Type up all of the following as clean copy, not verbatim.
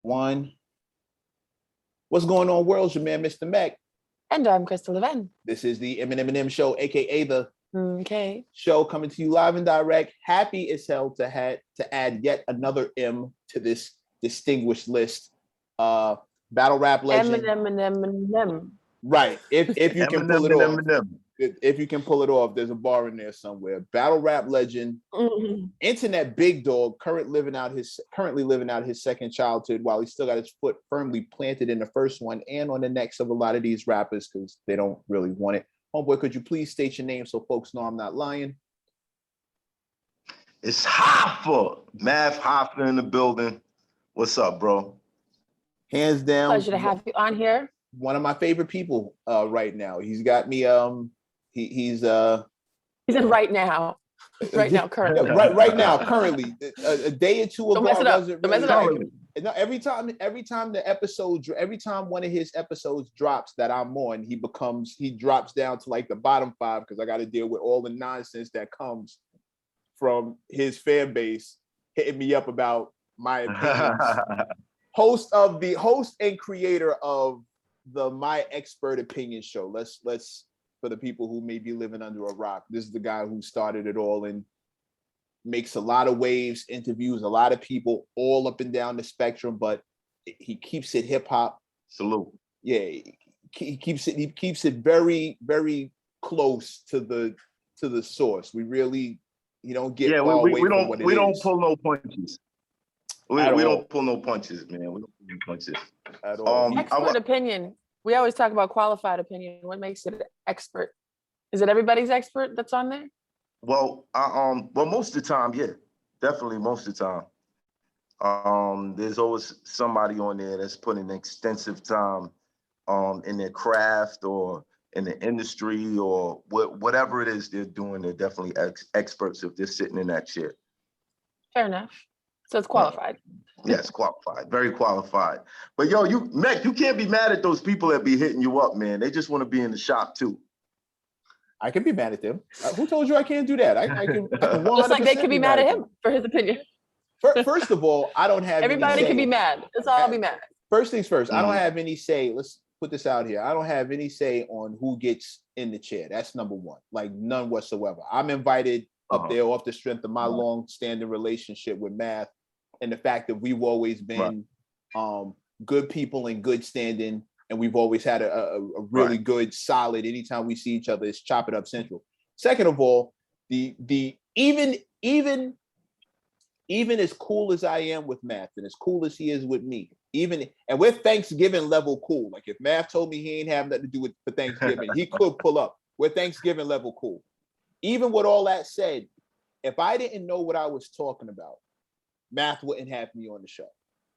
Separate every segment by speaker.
Speaker 1: One. What's going on, world? It's your man, Mr. Mac.
Speaker 2: And I'm Crystal Leven.
Speaker 1: This is the M+M+M show, aka the
Speaker 2: Okay.
Speaker 1: show, coming to you live and direct. Happy as hell to add yet another M to this distinguished list. Battle rap legend.
Speaker 2: M+M+M.
Speaker 1: Right. If you can pull it off.
Speaker 3: M+M.
Speaker 1: If you can pull it off, there's a bar in there somewhere. Battle rap legend, internet big dog, currently living out his second childhood while he still got his foot firmly planted in the first one and on the necks of a lot of these rappers because they don't really want it. Homeboy, could you please state your name so folks know I'm not lying?
Speaker 3: It's Hoffa. Math Hoffa in the building. What's up, bro?
Speaker 1: Hands down.
Speaker 2: Pleasure to have you on here.
Speaker 1: One of my favorite people right now. He's got me he's
Speaker 2: in right now. Right now, currently.
Speaker 1: right now, currently. A day or two ago,
Speaker 2: don't mess it up.
Speaker 1: No, every time one of his episodes drops that I'm on, he drops down to like the bottom 5 because I got to deal with all the nonsense that comes from his fan base hitting me up about my opinions. host and creator of the My Expert Opinion show. Let's for the people who may be living under a rock, this is the guy who started it all and makes a lot of waves, interviews a lot of people all up and down the spectrum, but he keeps it hip hop.
Speaker 3: Salute.
Speaker 1: Yeah, he keeps it very, very close to the source. We don't get far away from what it is.
Speaker 3: We don't pull no punches. We don't pull no punches, man. We don't pull no punches
Speaker 1: at all.
Speaker 2: Expert opinion. We always talk about qualified opinion. What makes it expert? Is it everybody's expert that's on there?
Speaker 3: Well, most of the time, yeah, definitely most of the time. There's always somebody on there that's putting extensive time in their craft or in the industry or whatever it is they're doing. They're definitely experts if they're sitting in that chair.
Speaker 2: Fair enough. So it's qualified.
Speaker 3: Yes, qualified, very qualified. But yo, you can't be mad at those people that be hitting you up, man. They just want to be in the shop too.
Speaker 1: I can be mad at them. Who told you I can't do that? I can
Speaker 2: just like they can be mad at him for his opinion.
Speaker 1: First of all, I don't have
Speaker 2: everybody can be mad. Let's all be mad.
Speaker 1: First things first, I don't have any say. Let's put this out here. I don't have any say on who gets in the chair. That's number one. Like none whatsoever. I'm invited up there off the strength of my long-standing relationship with Math and the fact that we've always been good people in good standing, and we've always had a really good, solid. Anytime we see each other, it's chop it up central. Second of all, the even as cool as I am with Math and as cool as he is with me, and we're Thanksgiving level cool. Like if Math told me he ain't have nothing to do with for Thanksgiving, he could pull up. We're Thanksgiving level cool. Even with all that said, if I didn't know what I was talking about, Math wouldn't have me on the show.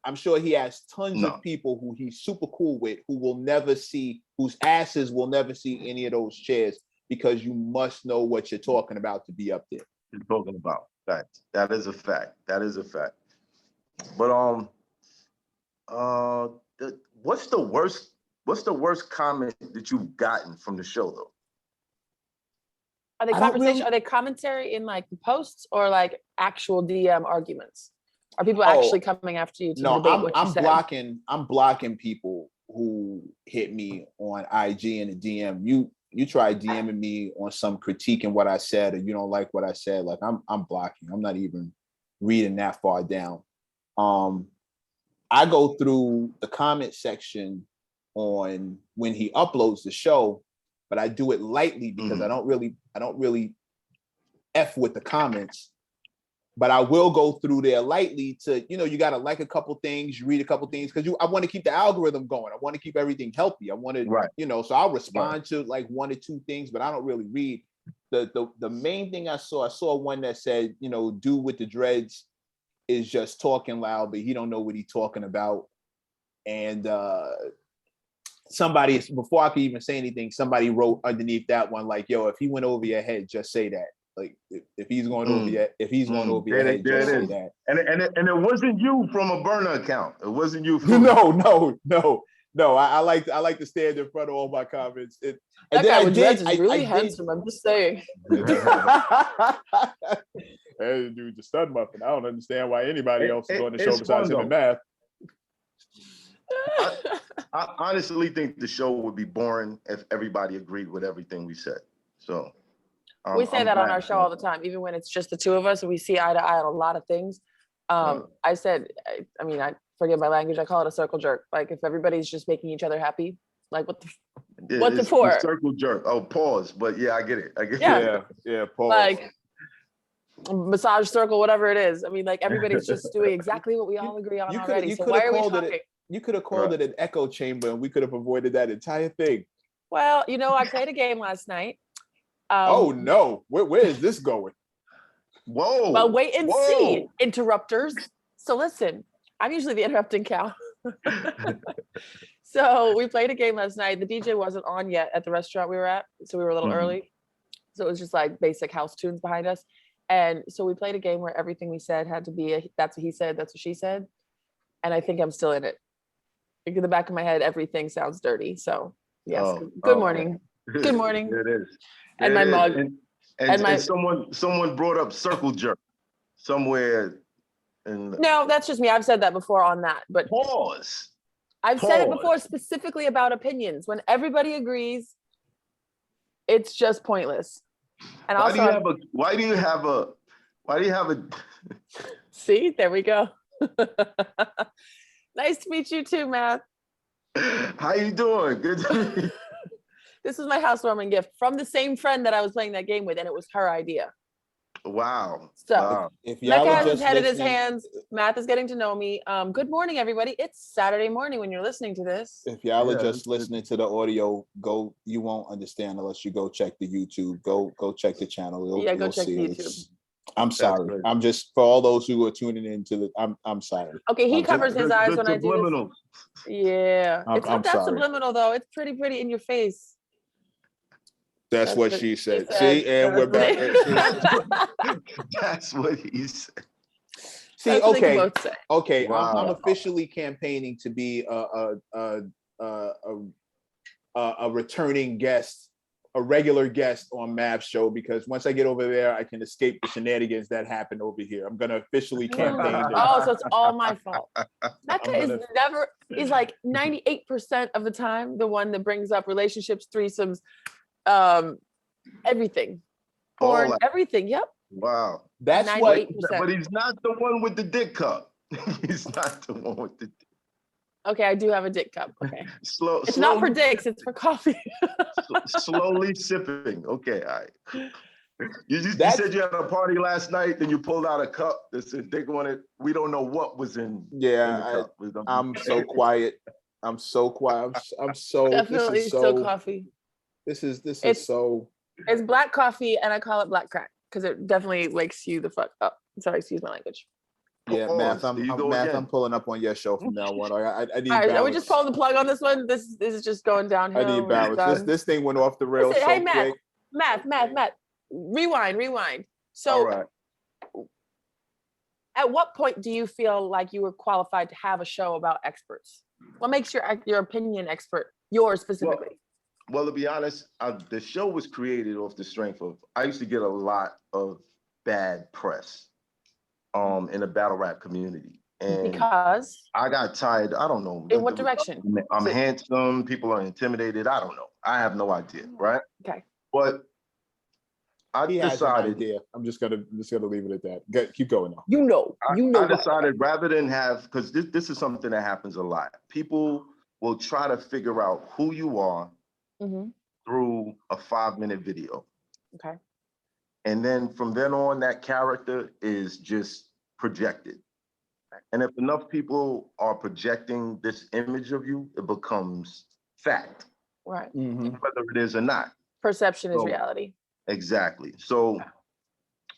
Speaker 1: I'm sure he has tons of people who he's super cool with whose asses will never see any of those chairs because you must know what you're talking about to be up there.
Speaker 3: You're talking about facts. That is a fact. But what's the worst comment that you've gotten from the show though?
Speaker 2: Are they conversation? Are they commentary in like the posts or like actual DM arguments? Are people actually coming after you to debate what you said?
Speaker 1: I'm blocking people who hit me on IG and a DM. You try DMing me on some critique in what I said, or you don't like what I said. Like I'm blocking. I'm not even reading that far down. I go through the comment section on when he uploads the show, but I do it lightly because I don't really F with the comments. But I will go through there lightly to, you got to like a couple things, you read a couple things, because I want to keep the algorithm going. I want to keep everything healthy. I want to, so I'll respond to like one or two things, but I don't really read. The main thing I saw one that said, dude with the dreads is just talking loud, but he don't know what he's talking about. And somebody, before I could even say anything, somebody wrote underneath that one, like, yo, if he went over your head, just say that. Like if he's going over your head, just say that.
Speaker 3: And it wasn't you from a burner account. It wasn't you.
Speaker 1: No. I like to stand in front of all my comments.
Speaker 2: That guy with dreads is really handsome. I'm just saying.
Speaker 1: Hey, dude, the stud muffin. I don't understand why anybody else is on the show besides him and Math.
Speaker 3: I honestly think the show would be boring if everybody agreed with everything we said. So
Speaker 2: we say that on our show all the
Speaker 3: time.
Speaker 2: time, even when it's just the two of us and we see eye to eye on a lot of things. I said, I mean, I forget my language. I call it a circle jerk. Like if everybody's just making each other happy, like what's it for?
Speaker 3: Circle jerk. Oh, pause. But yeah, I get it. I get
Speaker 2: it.
Speaker 1: Yeah, pause.
Speaker 2: Like massage circle, whatever it is. I mean, like everybody's just doing exactly what we all agree on already. So why are we talking?
Speaker 1: You could have called it an echo chamber and we could have avoided that entire thing.
Speaker 2: Well, you know, I played a game last night.
Speaker 1: Oh no, where is this going?
Speaker 3: Whoa.
Speaker 2: Well, wait and see, interrupters. So listen, I'm usually the interrupting cow. So we played a game last night. The DJ wasn't on yet at the restaurant we were at. So we were a little early. So it was just like basic house tunes behind us. And so we played a game where everything we said had to be that's what he said, that's what she said. And I think I'm still in it. Like in the back of my head, everything sounds dirty. So yes, good morning. Good morning.
Speaker 3: It is.
Speaker 2: And my mug.
Speaker 3: And someone brought up circle jerk somewhere.
Speaker 2: No, that's just me. I've said that before on that. But
Speaker 3: pause.
Speaker 2: I've said it before specifically about opinions. When everybody agrees, it's just pointless. And
Speaker 3: why do you have a
Speaker 2: See, there we go. Nice to meet you too, Matt.
Speaker 3: How you doing? Good to meet you.
Speaker 2: This is my housewarming gift from the same friend that I was playing that game with, and it was her idea.
Speaker 3: Wow.
Speaker 2: So if Mecca has his head in his hands, Matt is getting to know me. Good morning, everybody. It's Saturday morning when you're listening to this.
Speaker 1: If y'all are just listening to the audio, you won't understand unless you go check the YouTube. Go check the channel.
Speaker 2: Go check the YouTube.
Speaker 1: I'm sorry. I'm just for all those who are tuning into the. I'm sorry.
Speaker 2: Okay, he covers his eyes when I do this. Yeah, it's not that subliminal though. It's pretty in your face.
Speaker 1: That's what she said. See, and we're back.
Speaker 3: That's what he said.
Speaker 1: See, okay. Wow. I'm officially campaigning to be a returning guest, a regular guest on Mav's show, because once I get over there, I can escape the shenanigans that happen over here. I'm gonna officially campaign.
Speaker 2: So it's all my fault. Mecca is like 98% of the time the one that brings up relationships, threesomes, everything, porn, everything. Yep.
Speaker 3: Wow.
Speaker 1: That's
Speaker 2: 98%.
Speaker 3: But he's not the one with the dick cup. He's not the one with the dick.
Speaker 2: Okay, I do have a dick cup. Okay. It's not for dicks, it's for coffee.
Speaker 3: Slowly sipping. Okay, all right. You said you had a party last night, then you pulled out a cup that said dick on it. We don't know what was in.
Speaker 1: Yeah, in the cup. I'm so quiet. I'm so quiet. I'm so
Speaker 2: definitely still coffee.
Speaker 1: This is so.
Speaker 2: It's black coffee, and I call it black crack because it definitely wakes you the fuck up. Sorry, excuse my language.
Speaker 1: Yeah, Math. I'm pulling up on your show from now on. I need.
Speaker 2: All right, are we just pulling the plug on this one? This is just going downhill.
Speaker 1: I need balance. This thing went off the rails.
Speaker 2: Listen, hey, Matt. Rewind. So,
Speaker 3: right.
Speaker 2: At what point do you feel like you were qualified to have a show about experts? What makes your opinion expert? Yours specifically.
Speaker 3: Well, to be honest, the show was created off the strength of I used to get a lot of bad press in the battle rap community. And
Speaker 2: because
Speaker 3: I got tired. I don't know.
Speaker 2: In what direction?
Speaker 3: I'm handsome. People are intimidated. I don't know. I have no idea. Right.
Speaker 2: Okay.
Speaker 3: But I decided.
Speaker 1: I'm just gonna leave it at that. Keep going now.
Speaker 2: You know.
Speaker 3: I decided rather than have, because this is something that happens a lot. People will try to figure out who you are through a 5-minute video.
Speaker 2: Okay.
Speaker 3: And then from then on, that character is just projected. And if enough people are projecting this image of you, it becomes fact.
Speaker 2: Right.
Speaker 3: Whether it is or not.
Speaker 2: Perception is reality.
Speaker 3: Exactly. So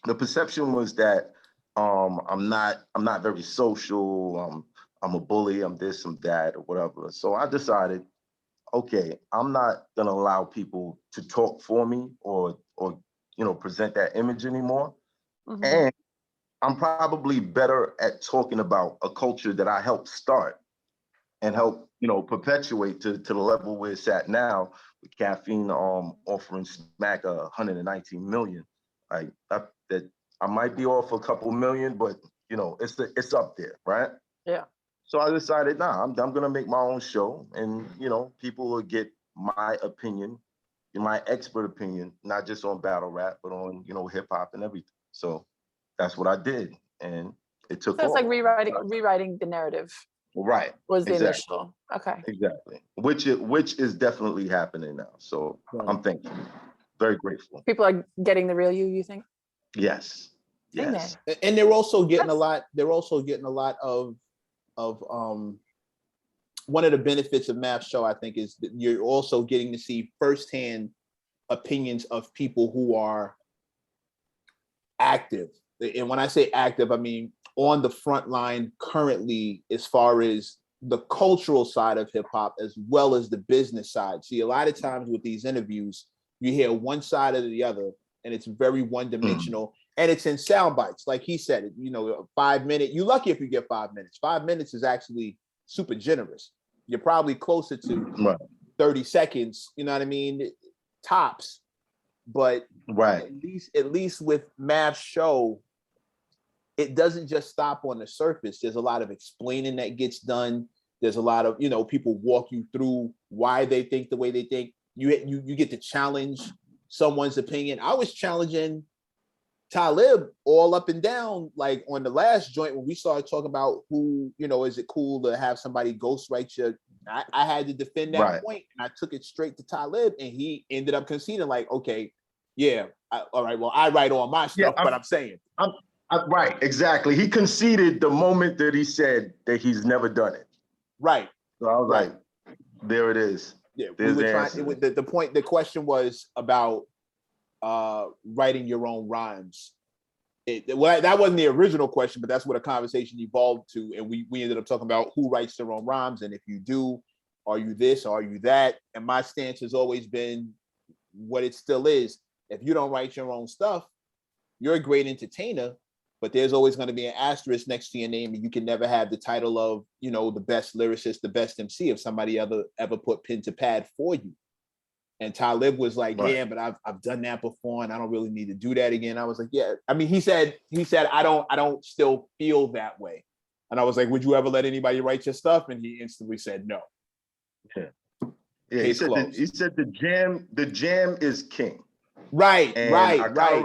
Speaker 3: the perception was that I'm not very social. I'm a bully. I'm this, I'm that, or whatever. So I decided, okay, I'm not gonna allow people to talk for me or present that image anymore. And I'm probably better at talking about a culture that I helped start and help, perpetuate to the level where it's at now, with Caffeine offering Smack 119 million. That I might be off a couple million, but it's up there, right?
Speaker 2: Yeah.
Speaker 3: So I decided, nah, I'm gonna make my own show, and people will get my opinion, my expert opinion, not just on battle rap, but on hip hop and everything. So that's what I did, and it took
Speaker 2: So it's
Speaker 3: off.
Speaker 2: like rewriting the narrative.
Speaker 3: Right.
Speaker 2: Was the
Speaker 3: Exactly.
Speaker 2: initial. Okay.
Speaker 3: Exactly. Which is definitely happening now. So I'm thankful, very grateful.
Speaker 2: People are getting the real you think?
Speaker 3: Yes. Yes.
Speaker 2: Amen.
Speaker 1: And they're also getting a lot. They're also getting a lot of one of the benefits of Math's show, I think, is that you're also getting to see firsthand opinions of people who are active. And when I say active, I mean on the front line currently, as far as the cultural side of hip hop, as well as the business side. See, a lot of times with these interviews, you hear one side or the other, and it's very one-dimensional, and it's in sound bites. Like he said, 5 minute. You're lucky if you get 5 minutes. 5 minutes is actually super generous. You're probably closer to 30 seconds. You know what I mean? Tops. But at least with Mav's show, it doesn't just stop on the surface. There's a lot of explaining that gets done. There's a lot of, people walk you through why they think the way they think. You get to challenge someone's opinion. I was challenging Talib all up and down, like on the last joint when we started talking about who, is it cool to have somebody ghostwrite your, I had to defend that point, and I took it straight to Talib, and he ended up conceding like, okay, yeah, all right, well, I write all my stuff, but I'm saying.
Speaker 3: Right, exactly. He conceded the moment that he said that he's never done it.
Speaker 1: Right.
Speaker 3: So I was like, there it is.
Speaker 1: Yeah, we were trying. The question was about writing your own rhymes. That wasn't the original question, but that's what a conversation evolved to, and we ended up talking about who writes their own rhymes, and if you do, are you this, are you that? And my stance has always been what it still is. If you don't write your own stuff, you're a great entertainer, but there's always going to be an asterisk next to your name, and you can never have the title of, the best lyricist, the best MC if somebody ever put pen to pad for you. And Talib was like, yeah, but I've done that before, and I don't really need to do that again. I was like, yeah. I mean, he said, I don't still feel that way. And I was like, would you ever let anybody write your stuff? And he instantly said no.
Speaker 3: Yeah. He said the jam is king.
Speaker 1: Right,
Speaker 3: and
Speaker 1: right,
Speaker 3: I kind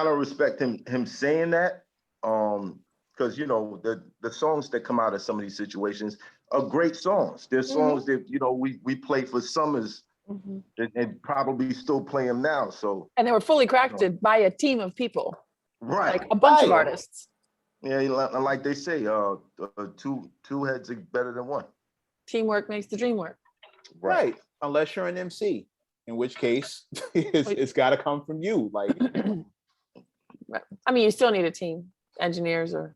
Speaker 3: of respect him saying that, because the songs that come out of some of these situations are great songs. They're songs that we play for summers, and probably still play them now. So
Speaker 2: and they were fully crafted by a team of people,
Speaker 3: right?
Speaker 2: Like a bunch of artists.
Speaker 3: Yeah, like they say, two heads are better than one.
Speaker 2: Teamwork makes the dream work.
Speaker 1: Right, unless you're an MC, in which case it's got to come from you. Like,
Speaker 2: I mean, you still need a team, engineers or.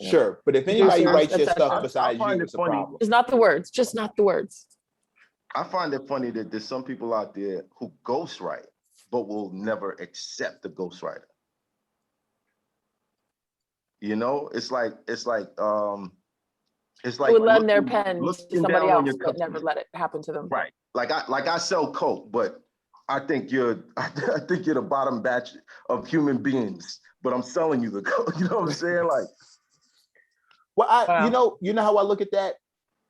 Speaker 1: Sure, but if anybody writes your stuff besides you, it's a problem.
Speaker 2: It's not the words, just not the words.
Speaker 3: I find it funny that there's some people out there who ghostwrite, but will never accept the ghostwriter. It's like
Speaker 2: They would lend their pen to somebody else, but never let it happen to them.
Speaker 3: Right. Like I sell coke, but I think you're the bottom batch of human beings, but I'm selling you the coke. You know what I'm saying? Like,
Speaker 1: well, you know how I look at that?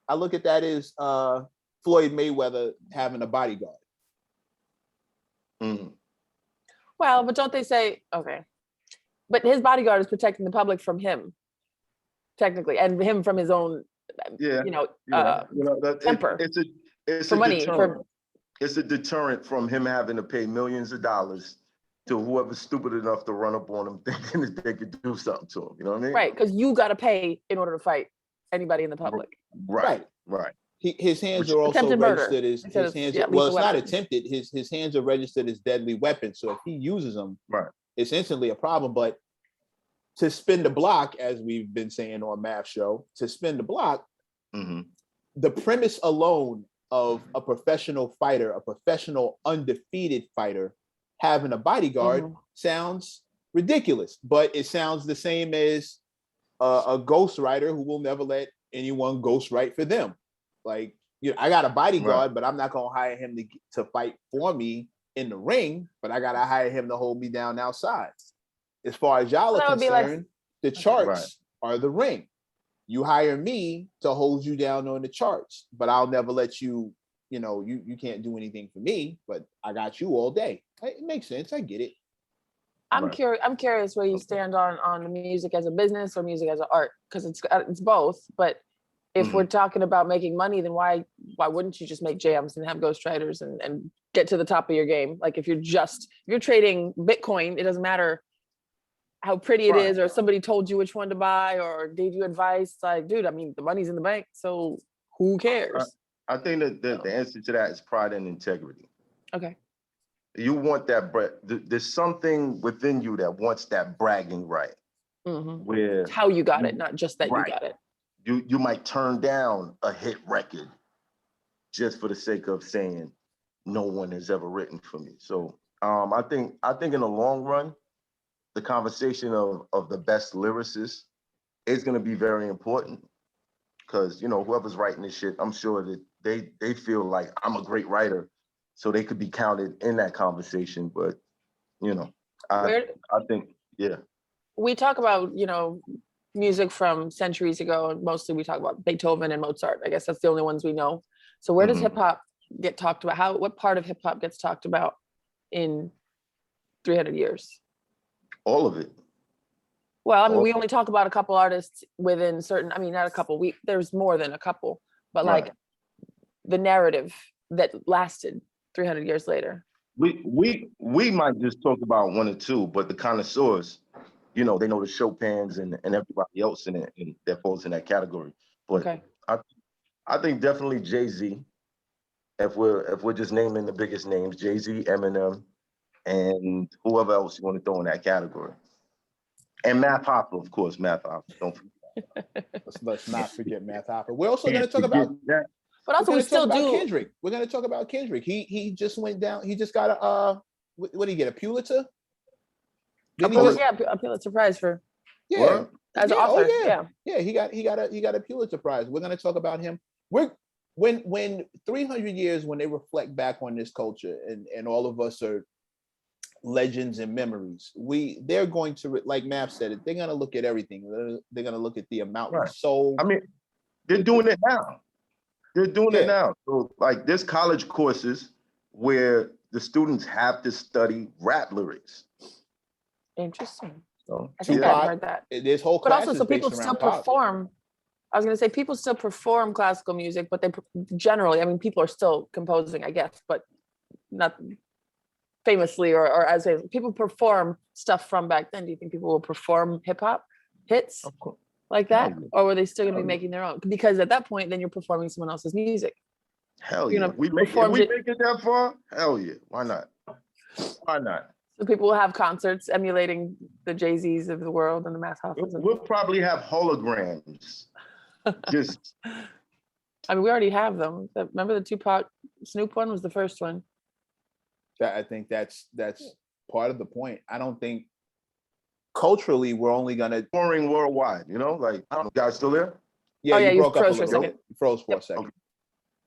Speaker 1: I look at that as Floyd Mayweather having a bodyguard.
Speaker 2: Well, but don't they say, okay, but his bodyguard is protecting the public from him, technically, and him from his own, temper.
Speaker 3: It's
Speaker 2: for
Speaker 3: a
Speaker 2: money.
Speaker 3: Deterrent. It's a deterrent from him having to pay millions of dollars to whoever's stupid enough to run up on him thinking that they could do something to him. You know what I mean?
Speaker 2: Right, because you got to pay in order to fight anybody in the public.
Speaker 3: Right.
Speaker 1: His hands are also registered as his hands. Well, it's not attempted. His hands are registered as deadly weapons. So if he uses them, it's instantly a problem. But to spin the block, as we've been saying on Math Show, to spin the block, the premise alone of a professional fighter, a professional undefeated fighter, having a bodyguard sounds ridiculous, but it sounds the same as a ghostwriter who will never let anyone ghostwrite for them. Like, I got a bodyguard, but I'm not gonna hire him to fight for me in the ring, but I gotta hire him to hold me down outside. As far as y'all are concerned, the charts are the ring. You hire me to hold you down on the charts, but I'll never let you, you can't do anything for me, but I got you all day. It makes sense. I get it.
Speaker 2: I'm curious where you stand on music as a business or music as an art, because it's both. But if we're talking about making money, then why wouldn't you just make jams and have ghostwriters and get to the top of your game? Like if you're trading Bitcoin, it doesn't matter how pretty it is, or somebody told you which one to buy or gave you advice. Like, dude, I mean, the money's in the bank, so who cares?
Speaker 3: I think that the answer to that is pride and integrity.
Speaker 2: Okay.
Speaker 3: You want that, there's something within you that wants that bragging right. Where
Speaker 2: It's how you got it, not just that you got it.
Speaker 3: You might turn down a hit record just for the sake of saying no one has ever written for me. So I think in the long run, the conversation of the best lyricist is going to be very important, because whoever's writing this shit, I'm sure that they feel like I'm a great writer, so they could be counted in that conversation. But I think
Speaker 2: we talk about music from centuries ago, and mostly we talk about Beethoven and Mozart. I guess that's the only ones we know. So where does hip hop get talked about? What part of hip hop gets talked about in 300 years?
Speaker 3: All of it.
Speaker 2: Well, I mean, we only talk about a couple artists within certain, I mean, not a couple, there's more than a couple, but like the narrative that lasted 300 years later.
Speaker 3: We might just talk about one or two, but the connoisseurs, they know the Chopins and everybody else in it, and that falls in that category. But I think definitely Jay-Z, if we're just naming the biggest names, Jay-Z, Eminem, and whoever else you want to throw in that category. And Math Hoffa, of course, Math Hoffa. Don't forget.
Speaker 1: Let's not forget Math Hoffa. We're also going to talk about that.
Speaker 2: But also we still do
Speaker 1: Kendrick. We're going to talk about Kendrick. He just went down. He just got a what did he get? A Pulitzer?
Speaker 2: A Pulitzer Prize for as an author.
Speaker 1: He got a Pulitzer Prize. We're going to talk about him. When 300 years, when they reflect back on this culture, and all of us are legends and memories, they're going to, like Mav said, they're going to look at everything. They're going to look at the amount of soul.
Speaker 3: I mean, they're doing it now. It now. So like there's college courses where the students have to study rap lyrics.
Speaker 2: Interesting.
Speaker 3: So,
Speaker 2: I think I've heard that.
Speaker 1: There's whole
Speaker 2: but also, so people still perform. I was going to say people still perform classical music, but they generally, I mean, people are still composing, I guess, but not famously or as people perform stuff from back then. Do you think people will perform hip hop hits like that, or were they still going to be making their own? Because at that point, then you're performing someone else's music.
Speaker 3: Hell yeah! If we make it that far, hell yeah! Why not? Why not?
Speaker 2: So people will have concerts emulating the Jay-Z's of the world and the Math Hoffas.
Speaker 3: We'll probably have holograms. Just,
Speaker 2: I mean, we already have them. Remember the Tupac Snoop one was the first one.
Speaker 1: I think that's part of the point. I don't think culturally we're only gonna
Speaker 3: touring worldwide. Like, I don't know, guys still there?
Speaker 1: Yeah,
Speaker 2: you
Speaker 1: broke up
Speaker 2: froze
Speaker 1: a little bit. You froze for a second.
Speaker 3: Okay.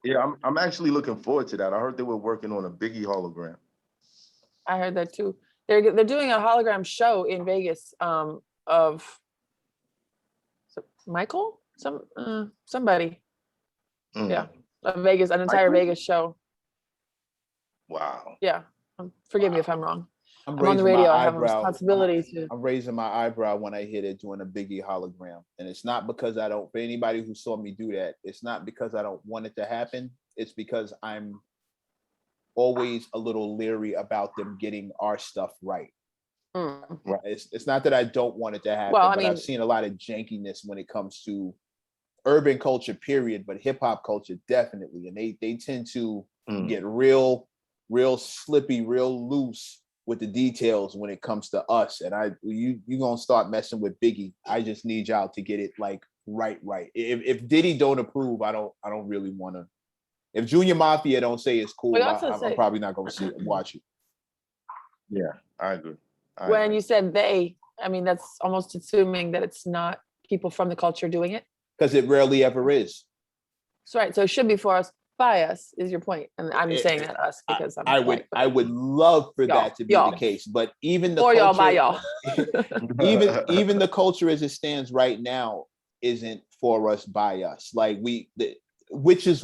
Speaker 3: Yeah, I'm actually looking forward to that. I heard they were working on a Biggie hologram.
Speaker 2: I heard that too. They're doing a hologram show in Vegas of Michael, somebody. Yeah, an entire Vegas show.
Speaker 3: Wow.
Speaker 2: Yeah, forgive me if I'm wrong. I'm on the radio. I have a responsibility to.
Speaker 1: I'm raising my eyebrow when I hear they're doing a Biggie hologram, and it's not because I don't. For anybody who saw me do that, it's not because I don't want it to happen. It's because I'm always a little leery about them getting our stuff right. Right. It's not that I don't want it to happen, but I've seen a lot of jankiness when it comes to urban culture, period, but hip hop culture definitely, and they tend to get real slippy, real loose with the details when it comes to us. And you gonna start messing with Biggie. I just need y'all to get it like right. If Diddy don't approve, I don't really want to. If Junior Mafia don't say it's cool, I'm probably not gonna watch it.
Speaker 3: Yeah, I agree.
Speaker 2: When you said they, I mean, that's almost assuming that it's not people from the culture doing it.
Speaker 1: Because it rarely ever is.
Speaker 2: So right, so it should be for us. by us is your point, and I'm saying that us because I'm white.
Speaker 1: I would love for
Speaker 2: Y'all,
Speaker 1: that to be
Speaker 2: y'all.
Speaker 1: the case, but even the
Speaker 2: Or y'all by
Speaker 1: culture,
Speaker 2: y'all.
Speaker 1: even the culture as it stands right now isn't for us by us. Like which is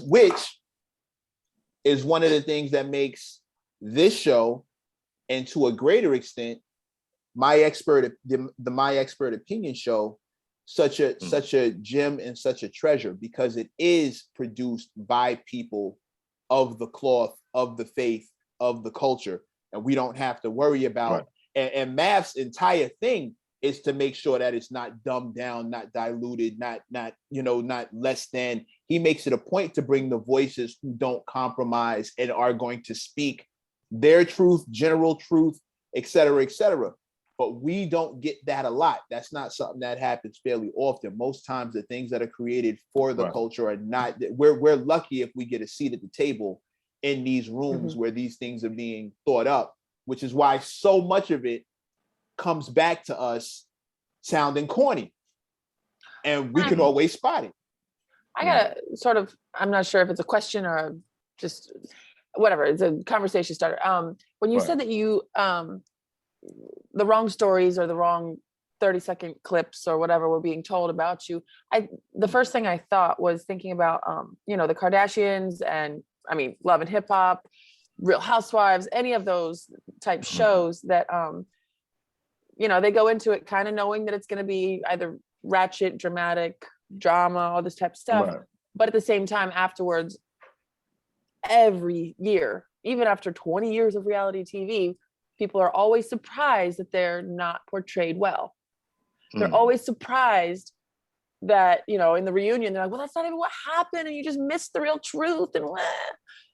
Speaker 1: one of the things that makes this show, and to a greater extent, the My Expert Opinion show, such a gem and such a treasure, because it is produced by people of the cloth, of the faith, of the culture, and we don't have to worry about. Right. And Math's entire thing is to make sure that it's not dumbed down, not diluted, not less than. He makes it a point to bring the voices who don't compromise and are going to speak their truth, general truth, et cetera, but we don't get that a lot. That's not something that happens fairly often. Most times the things that are created for the culture are not, we're lucky if we get a seat at the table in these rooms where these things are being thought up, which is why so much of it comes back to us sounding corny, and we can always spot it.
Speaker 2: I gotta sort of, I'm not sure if it's a question or just whatever, it's a conversation starter. When you said that you the wrong stories or the wrong 30-second clips or whatever were being told about you, the first thing I thought was thinking about the Kardashians, and I mean Love and Hip Hop, Real Housewives, any of those type shows that they go into it kind of knowing that it's going to be either ratchet, dramatic, drama, all this type of stuff, but at the same time afterwards, every year, even after 20 years of reality TV, people are always surprised that they're not portrayed well. They're always surprised that, in the reunion, they're like, well, that's not even what happened. And you just missed the real truth. And,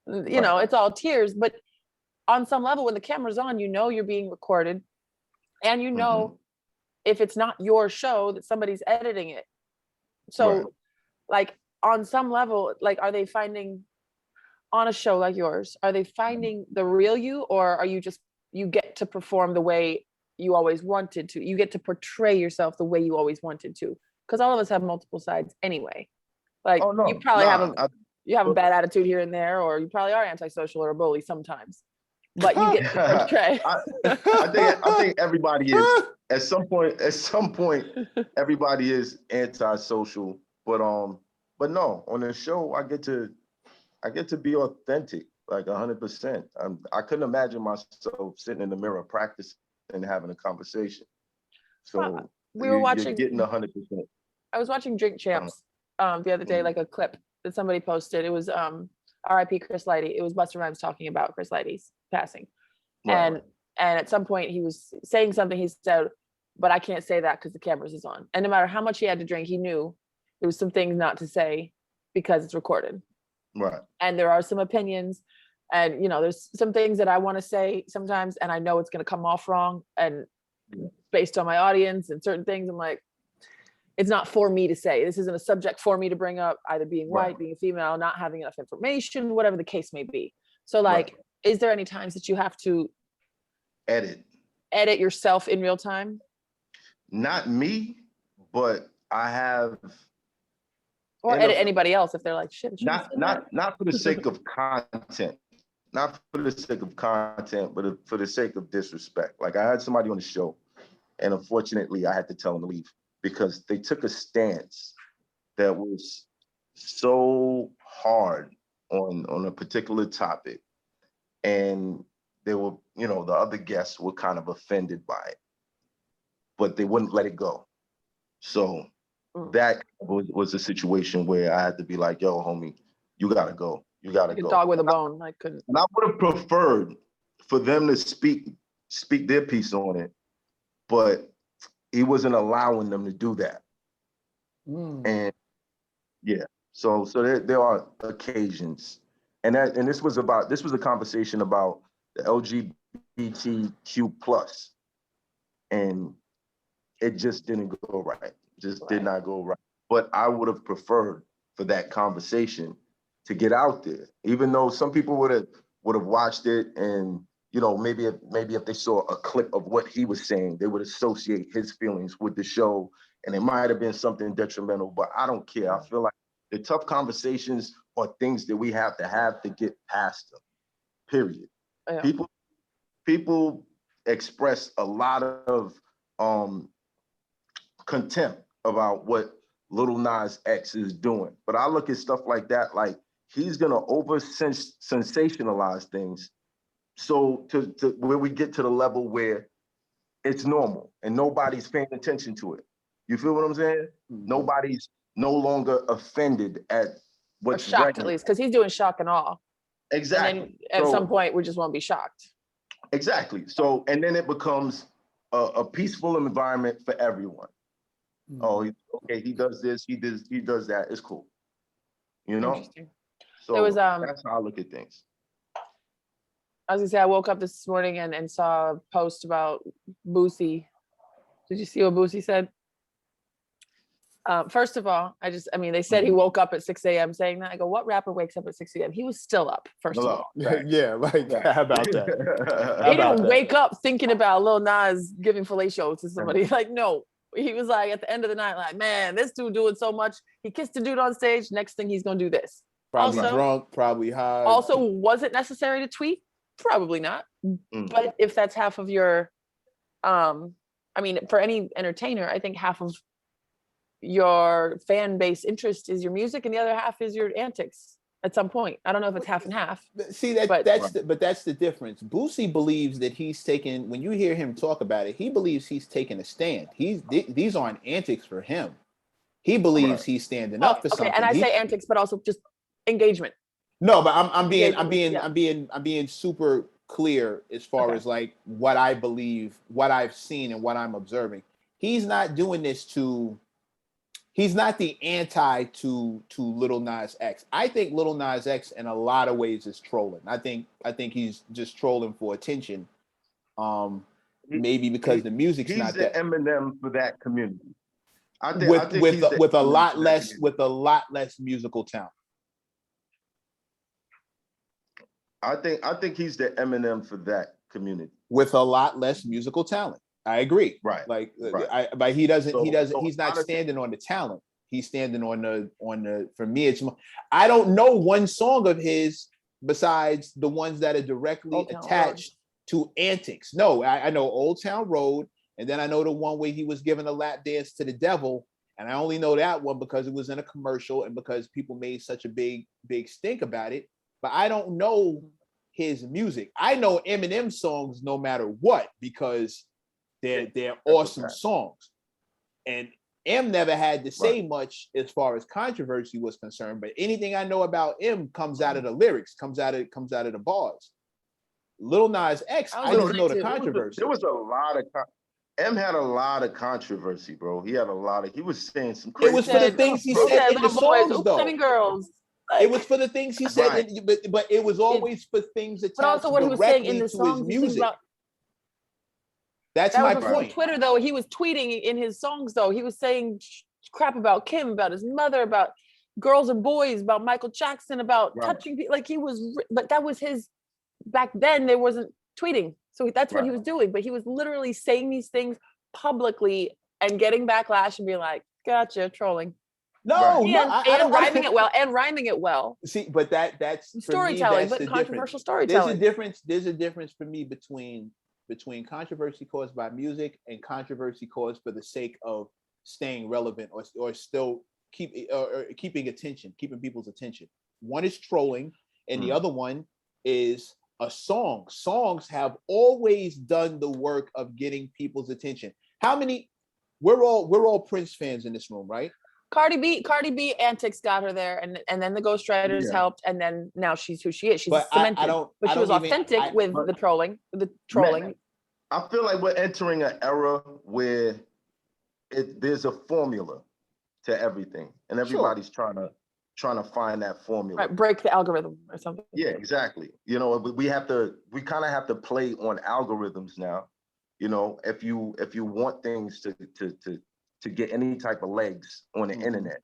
Speaker 2: it's all tears. But on some level, when the camera's on, you're being recorded. And if it's not your show, that somebody's editing it. So like on some level, like, are they finding on a show like yours, are they finding the real you, or are you just, you get to perform the way you always wanted to? You get to portray yourself the way you always wanted to, because all of us have multiple sides anyway. Like you probably have a bad attitude here and there, or you probably are antisocial or a bully sometimes, but you get to portray.
Speaker 3: I think everybody is at some point everybody is antisocial, but no, on the show I get to be authentic, like 100%. I couldn't imagine myself sitting in the mirror practicing and having a conversation. So
Speaker 2: we were watching,
Speaker 3: you're getting 100%.
Speaker 2: I was watching Drink Champs the other day, like a clip that somebody posted. It was R.I.P. Chris Lighty. It was Busta Rhymes talking about Chris Lighty's passing. And at some point he was saying something, he said, but I can't say that because the cameras is on. And no matter how much he had to drink, he knew there was some things not to say because it's recorded.
Speaker 3: Right.
Speaker 2: And there are some opinions, and there's some things that I want to say sometimes, and I know it's going to come off wrong, and based on my audience and certain things, I'm like, it's not for me to say. This isn't a subject for me to bring up, either being white, being female, not having enough information, whatever the case may be. So like, is there any times that you have to edit yourself in real time?
Speaker 3: Not me, but I have.
Speaker 2: Or edit anybody else if they're like, shit.
Speaker 3: Not for the sake of content. Not for the sake of content, but for the sake of disrespect. Like, I had somebody on the show, and unfortunately I had to tell them to leave because they took a stance that was so hard on a particular topic. And they were, the other guests were kind of offended by it, but they wouldn't let it go. So that was a situation where I had to be like, yo, homie, you gotta go. You gotta go.
Speaker 2: Dog with a bone. I couldn't.
Speaker 3: And I would have preferred for them to speak their piece on it, but he wasn't allowing them to do that. And yeah, so there are occasions, and this was a conversation about the LGBTQ plus, and it just didn't go right. Did not go right. But I would have preferred for that conversation to get out there, even though some people would have watched it, and maybe if they saw a clip of what he was saying, they would associate his feelings with the show, and it might have been something detrimental. But I don't care. I feel like the tough conversations are things that we have to get past them. Period.
Speaker 2: Yeah.
Speaker 3: People express a lot of contempt about what Lil Nas X is doing. But I look at stuff like that, like he's gonna over sensationalize things. So to where we get to the level where it's normal and nobody's paying attention to it. You feel what I'm saying? Nobody's no longer offended at what's
Speaker 2: shocked
Speaker 3: regular.
Speaker 2: at least, because he's doing shock and awe.
Speaker 3: Exactly.
Speaker 2: And then at some point we just won't be shocked.
Speaker 3: Exactly. So, and then it becomes a peaceful environment for everyone. Oh, okay, he does this, he does that. It's cool. You know?
Speaker 2: Interesting.
Speaker 3: So
Speaker 2: There was,
Speaker 3: that's how I look at things.
Speaker 2: I was gonna say, I woke up this morning and saw a post about Boosie. Did you see what Boosie said? First of all, they said he woke up at 6 a.m. saying that. I go, what rapper wakes up at 6 a.m.? He was still up, first of all.
Speaker 1: Yeah, like, how about that?
Speaker 2: He didn't wake up thinking about Lil Nas giving fellatio to somebody. Like, no. He was like, at the end of the night, like, man, this dude doing so much. He kissed a dude on stage. Next thing he's going to do this.
Speaker 1: Probably also, drunk, probably high.
Speaker 2: Also, was it necessary to tweet? Probably not. But if that's half of your, for any entertainer, I think half of your fan base interest is your music and the other half is your antics at some point. I don't know if it's half and half.
Speaker 1: See, that's the difference. Boosie believes that he's taken, when you hear him talk about it, he believes he's taking a stand. These aren't antics for him. He believes he's standing up for something.
Speaker 2: And I say antics, but also just engagement.
Speaker 1: No, but I'm being super clear as far as like what I believe, what I've seen and what I'm observing. He's not doing this he's not the anti to Lil Nas X. I think Lil Nas X in a lot of ways is trolling. I think he's just trolling for attention. Maybe because the music's not that.
Speaker 3: He's the M+M for that community.
Speaker 1: With a lot less musical talent.
Speaker 3: I think he's the M+M for that community.
Speaker 1: With a lot less musical talent. I agree. Right. Like, but he doesn't. He's not standing on the talent. He's standing on the. For me, it's. I don't know one song of his besides the ones that are directly attached to antics. No, I know Old Town Road, and then I know the one where he was giving a lap dance to the devil, and I only know that one because it was in a commercial and because people made such a big stink about it. But I don't know his music. I know Eminem songs no matter what because they're awesome songs. And M never had to say much as far as controversy was concerned, but anything I know about M comes out of the lyrics, comes out of the bars. Lil Nas X, I just know the controversy.
Speaker 3: There was a lot of M had a lot of controversy, bro. He was saying some crazy.
Speaker 1: It was for the things he said in the songs, though.
Speaker 2: Girls.
Speaker 1: It was for the things he said, but it was always for things attached.
Speaker 2: But also what he was saying in the songs,
Speaker 1: his music. That's my point.
Speaker 2: Twitter, though, he was tweeting in his songs, though. He was saying crap about Kim, about his mother, about girls and boys, about Michael Jackson, about touching people. Like but that was his, back then there wasn't tweeting. So that's what he was doing. But he was literally saying these things publicly and getting backlash and being like, gotcha, trolling.
Speaker 1: No,
Speaker 2: and rhyming it well.
Speaker 1: See, but that's
Speaker 2: storytelling, but controversial storytelling.
Speaker 1: There's a difference for me between controversy caused by music and controversy caused for the sake of staying relevant or still keeping attention, keeping people's attention. One is trolling, and the other one is a song. Songs have always done the work of getting people's attention. We're all Prince fans in this room, right?
Speaker 2: Cardi B antics got her there, and then the ghostwriters helped, and then now she's who she is. She's cemented. But she was authentic with the trolling.
Speaker 3: I feel like we're entering an era where there's a formula to everything, and everybody's trying to find that formula.
Speaker 2: Right, break the algorithm or something.
Speaker 3: Yeah, exactly. You know, we kind of have to play on algorithms now. You know, if you want things to get any type of legs on the internet,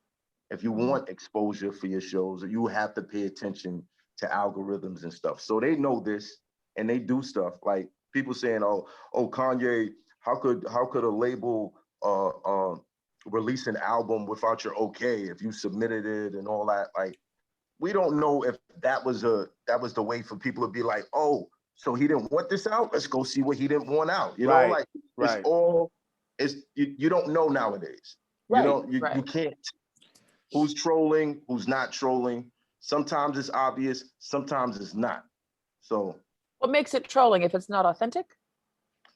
Speaker 3: if you want exposure for your shows, you have to pay attention to algorithms and stuff. So they know this and they do stuff like people saying, oh Kanye, how could a label release an album without your okay if you submitted it and all that? Like, we don't know if that was the way for people to be like, oh, so he didn't want this out. Let's go see what he didn't want out. You know, like it's all you don't know nowadays.
Speaker 1: Right.
Speaker 3: You can't. Who's trolling? Who's not trolling? Sometimes it's obvious. Sometimes it's not. So
Speaker 2: what makes it trolling if it's not authentic?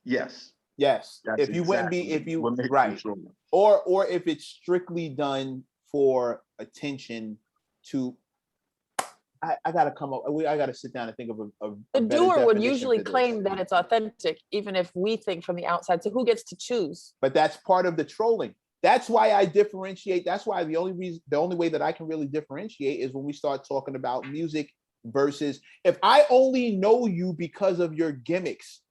Speaker 3: Yes.
Speaker 1: Yes.
Speaker 3: That's
Speaker 1: If you wouldn't be, if you
Speaker 3: what makes
Speaker 1: right,
Speaker 3: it trolling.
Speaker 1: or if it's strictly done for attention to. I gotta come up. I gotta sit down and think of a
Speaker 2: The
Speaker 1: better
Speaker 2: doer would
Speaker 1: definition
Speaker 2: usually
Speaker 1: for this.
Speaker 2: claim that it's authentic, even if we think from the outside. So who gets to choose?
Speaker 1: But that's part of the trolling. That's why I differentiate. That's why the only way that I can really differentiate is when we start talking about music versus if I only know you because of your gimmicks,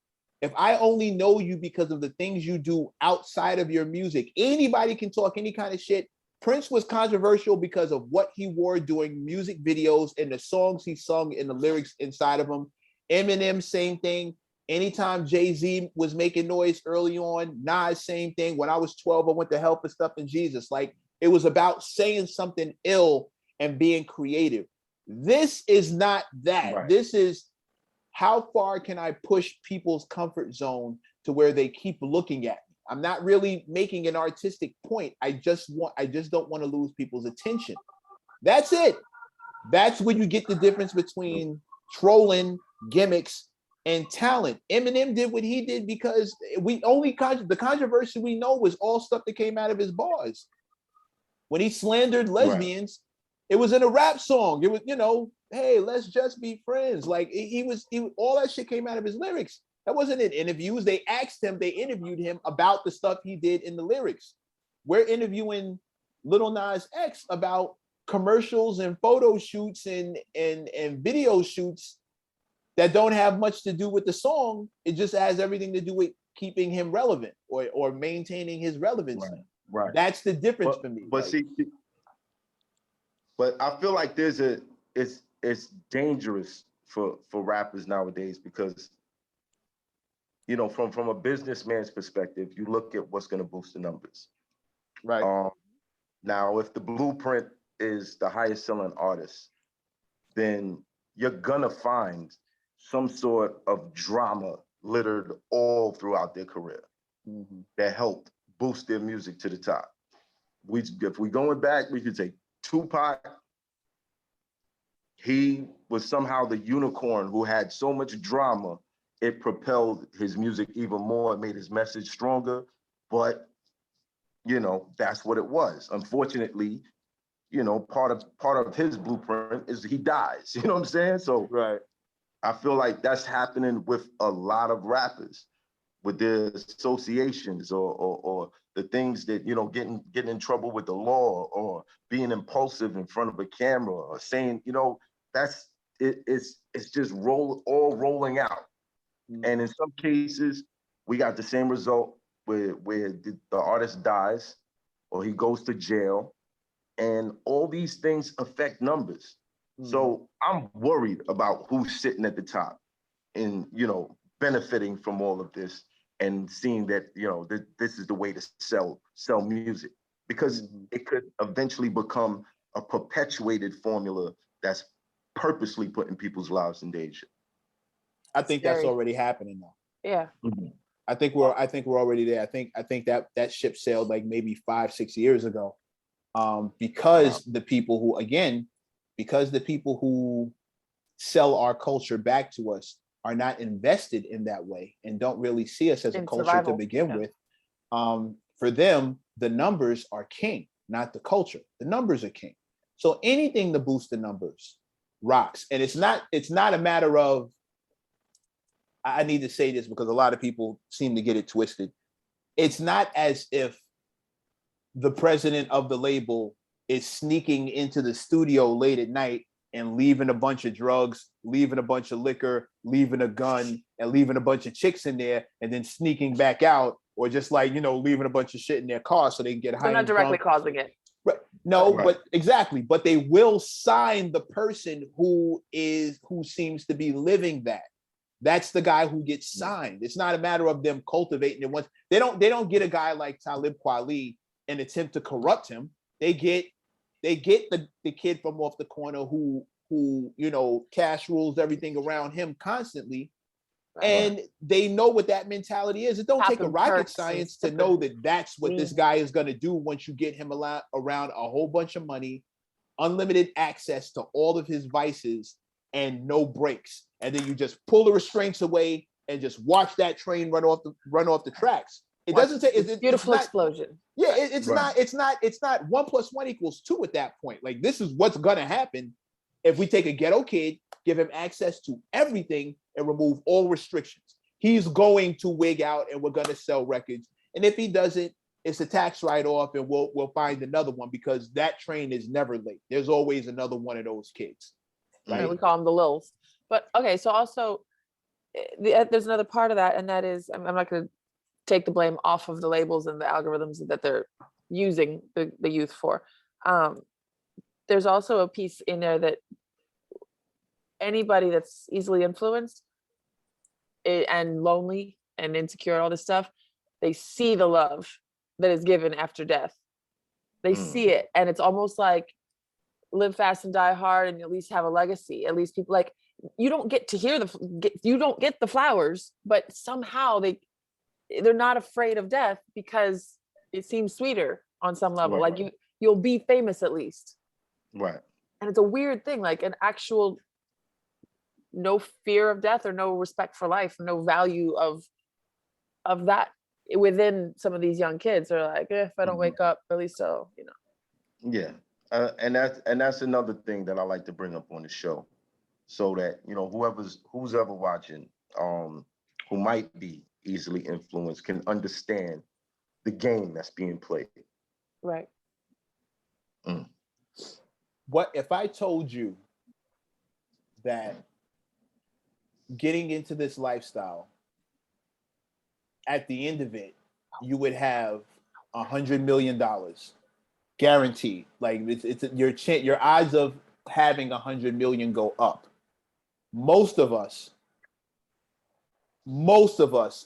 Speaker 1: if I only know you because of the things you do outside of your music, anybody can talk any kind of shit. Prince was controversial because of what he wore doing music videos and the songs he sung and the lyrics inside of them. Eminem, same thing. Anytime Jay-Z was making noise early on, Nas, same thing. When I was 12, I went to Hell for Stuff in Jesus. Like, it was about saying something ill and being creative. This is not that.
Speaker 3: Right.
Speaker 1: This is how far can I push people's comfort zone to where they keep looking at me. I'm not really making an artistic point. I just don't want to lose people's attention. That's it. That's when you get the difference between trolling, gimmicks, and talent. Eminem did what he did because the controversy we know was all stuff that came out of his bars. When he slandered lesbians, it was in a rap song. It was, hey, let's just be friends. Like he all that shit came out of his lyrics. That wasn't in interviews. They interviewed him about the stuff he did in the lyrics. We're interviewing Lil Nas X about commercials and photo shoots and video shoots that don't have much to do with the song. It just has everything to do with keeping him relevant or maintaining his relevance.
Speaker 3: Right.
Speaker 1: That's the difference for me.
Speaker 3: But but I feel like it's dangerous for rappers nowadays because from a businessman's perspective, you look at what's going to boost the numbers.
Speaker 1: Right.
Speaker 3: Now, if the blueprint is the highest selling artist, then you're gonna find some sort of drama littered all throughout their career that helped boost their music to the top. If we're going back, we could say Tupac. He was somehow the unicorn who had so much drama, it propelled his music even more, it made his message stronger, but that's what it was. Unfortunately, part of his blueprint is he dies. You know what I'm saying? So
Speaker 1: right.
Speaker 3: I feel like that's happening with a lot of rappers, with their associations or the things that getting in trouble with the law or being impulsive in front of a camera or saying that's it's just all rolling out. And in some cases, we got the same result where the artist dies or he goes to jail. And all these things affect numbers. So I'm worried about who's sitting at the top and, benefiting from all of this and seeing that, this is the way to sell music, because it could eventually become a perpetuated formula that's purposely putting people's lives in danger.
Speaker 1: I think that's already happening now.
Speaker 2: Yeah.
Speaker 1: I think we're already there. I think that ship sailed like maybe 5-6 years ago. Because the people who sell our culture back to us are not invested in that way and don't really see us as a culture to begin with. For them, the numbers are king, not the culture. The numbers are king. So anything to boost the numbers rocks. And it's not a matter of, I need to say this because a lot of people seem to get it twisted. It's not as if the president of the label is sneaking into the studio late at night and leaving a bunch of drugs, leaving a bunch of liquor, leaving a gun, and leaving a bunch of chicks in there, and then sneaking back out, or just leaving a bunch of shit in their car so they can get high.
Speaker 2: They're not directly causing it.
Speaker 1: Right. No, but exactly. But they will sign the person who seems to be living that. That's the guy who gets signed. It's not a matter of them cultivating it once. They don't get a guy like Talib Kweli and attempt to corrupt him. They get the kid from off the corner who who, you know, cash rules everything around him constantly.
Speaker 2: Right.
Speaker 1: And they know what that mentality is. It don't take a
Speaker 2: Popping
Speaker 1: rocket
Speaker 2: perks and
Speaker 1: science to
Speaker 2: sipping
Speaker 1: know that that's what this
Speaker 2: lean.
Speaker 1: guy is going to do once you get him around a whole bunch of money, unlimited access to all of his vices, and no breaks. And then you just pull the restraints away and just watch that train run off the tracks. It doesn't take
Speaker 2: Beautiful explosion.
Speaker 1: Yeah, it's not 1 + 1 = 2 at that point. Like, this is what's gonna happen if we take a ghetto kid, give him access to everything, and remove all restrictions. He's going to wig out, and we're gonna sell records. And if he doesn't, it's a tax write-off, and we'll find another one, because that train is never late. There's always another one of those kids.
Speaker 2: Right? And we call them the Lils. But okay, so also there's another part of that, and that is, I'm not going to take the blame off of the labels and the algorithms that they're using the youth for. There's also a piece in there that anybody that's easily influenced and lonely and insecure and all this stuff, they see the love that is given after death. They see it, and it's almost like live fast and die hard, and at least have a legacy. At least people, like, you don't get to hear you don't get the flowers, but somehow they're not afraid of death because it seems sweeter on some level.
Speaker 3: Right.
Speaker 2: Like you'll be famous at least.
Speaker 3: Right.
Speaker 2: And it's a weird thing, like an actual no fear of death or no respect for life, no value of that within some of these young kids. Are like, if I don't wake up, at least I'll, you know.
Speaker 3: Yeah. And that's another thing that I like to bring up on the show, so that, you know, who's ever watching, who might be easily influenced, can understand the game that's being played.
Speaker 2: Right.
Speaker 1: What if I told you that getting into this lifestyle, at the end of it, you would have $100 million guaranteed? Like, it's your odds of having 100 million go up. Most of us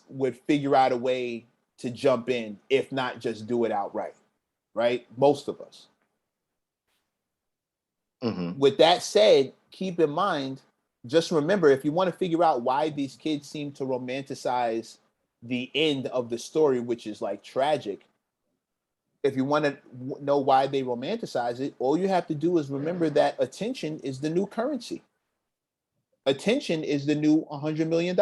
Speaker 1: would figure out a way to jump in, if not just do it outright, right? Most of us. With that said, keep in mind, just remember, if you want to figure out why these kids seem to romanticize the end of the story, which is like tragic, if you want to know why they romanticize it, all you have to do is remember that attention is the new currency. Attention is the new $100 million.